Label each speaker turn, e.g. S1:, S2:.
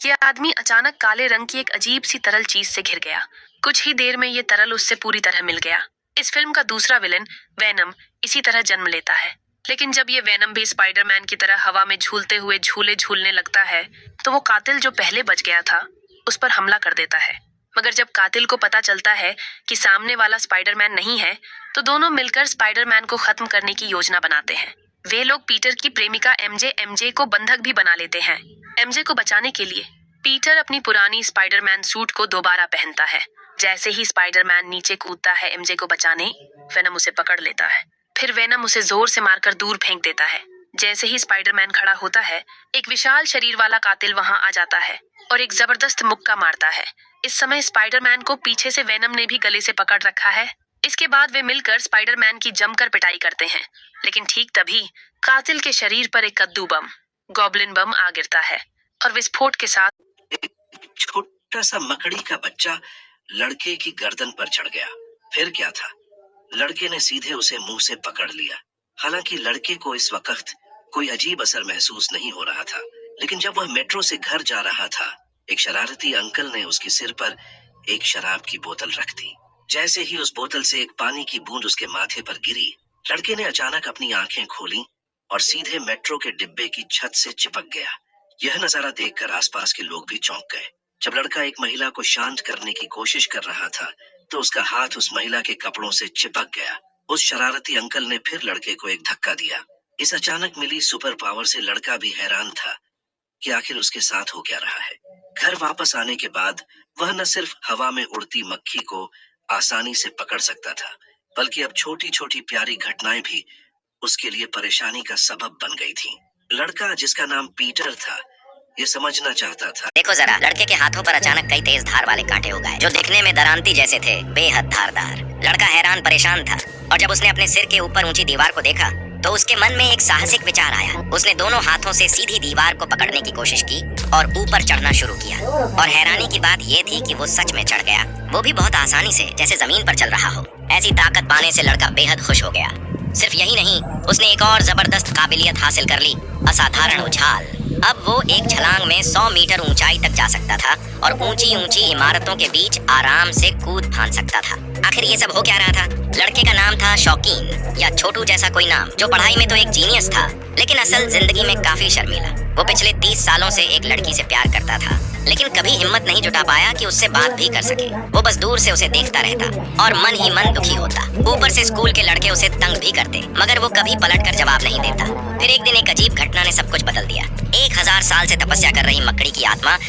S1: यह आदमी अचानक काले रंग की एक अजीब सी तरल चीज से घिर गया। कुछ ही देर में ये तरल उससे पूरी तरह मिल गया। इस फिल्म का दूसरा विलन वेनम इसी तरह जन्म लेता है, लेकिन जब ये वेनम भी स्पाइडरमैन की तरह हवा में झूलते हुए झूले झूलने लगता है तो वो कातिल जो पहले बच गया था उस पर हमला कर देता है। मगर जब कातिल को पता चलता है कि सामने वाला स्पाइडरमैन नहीं है तो दोनों मिलकर स्पाइडरमैन को खत्म करने की योजना बनाते हैं। वे लोग पीटर की प्रेमिका एमजे को बंधक भी बना लेते हैं। एमजे को बचाने के लिए पीटर अपनी पुरानी स्पाइडरमैन सूट को दोबारा पहनता है। जैसे ही स्पाइडरमैन नीचे कूदता है एमजे को बचाने, वेनम उसे पकड़ लेता है। फिर वेनम उसे जोर से मारकर दूर फेंक देता है। जैसे ही स्पाइडरमैन खड़ा होता है, एक विशाल शरीर वाला कातिल वहां आ जाता है और एक जबरदस्त मुक्का मारता है। इस समय स्पाइडरमैन को पीछे से वेनम ने भी गले से पकड़ रखा है। इसके बाद वे मिलकर स्पाइडरमैन की जमकर पिटाई करते हैं, लेकिन ठीक तभी कातिल के शरीर पर एक कद्दू बम, गॉब्लिन बम आ गिरता है और विस्फोट के साथ
S2: एक छोटा सा मकड़ी का बच्चा लड़के की गर्दन पर चढ़ गया। फिर क्या था, लड़के ने सीधे उसे मुंह से पकड़ लिया। हालांकि लड़के को इस वक्त कोई अजीब असर महसूस नहीं हो रहा था, लेकिन जब वह मेट्रो से घर जा रहा था, एक शरारती अंकल ने उसके सिर पर एक शराब की बोतल रख दी। जैसे ही उस बोतल से एक पानी की बूंद उसके माथे पर गिरी, लड़के ने अचानक अपनी आंखें खोली और सीधे मेट्रो के डिब्बे की छत से चिपक गया। यह नजारा देखकर आसपास के लोग भी चौंक गए। जब लड़का एक महिला को शांत करने की कोशिश कर रहा था तो उसका हाथ उस महिला के कपड़ों से चिपक गया। उस शरारती अंकल ने फिर लड़के को एक धक्का दिया। इस अचानक मिली सुपर पावर से लड़का भी हैरान था कि आखिर उसके साथ हो क्या रहा है। घर वापस आने के बाद वह न सिर्फ हवा में उड़ती मक्खी को आसानी से पकड़ सकता था, बल्कि अब छोटी छोटी प्यारी घटनाएं भी उसके लिए परेशानी का सबब बन गई थी। लड़का, जिसका नाम पीटर था, ये समझना चाहता था।
S3: देखो जरा, लड़के के हाथों पर अचानक कई तेज धार वाले कांटे हो गए जो दिखने में दरांती जैसे थे, बेहद धारदार। लड़का हैरान परेशान था और जब उसने अपने सिर के ऊपर ऊंची दीवार को देखा तो उसके मन में एक साहसिक विचार आया। उसने दोनों हाथों से सीधी दीवार को पकड़ने की कोशिश की और ऊपर चढ़ना शुरू किया। और हैरानी की बात यह थी कि वो सच में चढ़ गया, वो भी बहुत आसानी से, जैसे जमीन पर चल रहा हो। ऐसी ताकत पाने से लड़का बेहद खुश हो गया। सिर्फ यही नहीं, उसने एक और जबरदस्त काबिलियत हासिल कर ली, असाधारण उछाल। अब वो एक छलांग में 100 मीटर ऊंचाई तक जा सकता था और ऊंची ऊंची इमारतों के बीच आराम से कूद फांद सकता था। आखिर ये सब हो क्या रहा था? लड़के का नाम था शौकीन, या छोटू जैसा कोई नाम, जो पढ़ाई में तो एक जीनियस था, लेकिन असल जिंदगी में काफी शर्मीला। वो पिछले 30 सालों से एक लड़की से प्यार करता था, लेकिन कभी हिम्मत नहीं जुटा पाया कि उससे बात भी कर सके। वो बस दूर से उसे देखता रहता और मन ही मन दुखी होता। ऊपर से स्कूल के लड़के उसे तंग भी करते, मगर वो कभी पलटकर जवाब नहीं देता। फिर एक दिन एक अजीब घटना ने सब कुछ बदल दिया। 1000 साल से तपस्या कर रही मकड़ी की आत्मा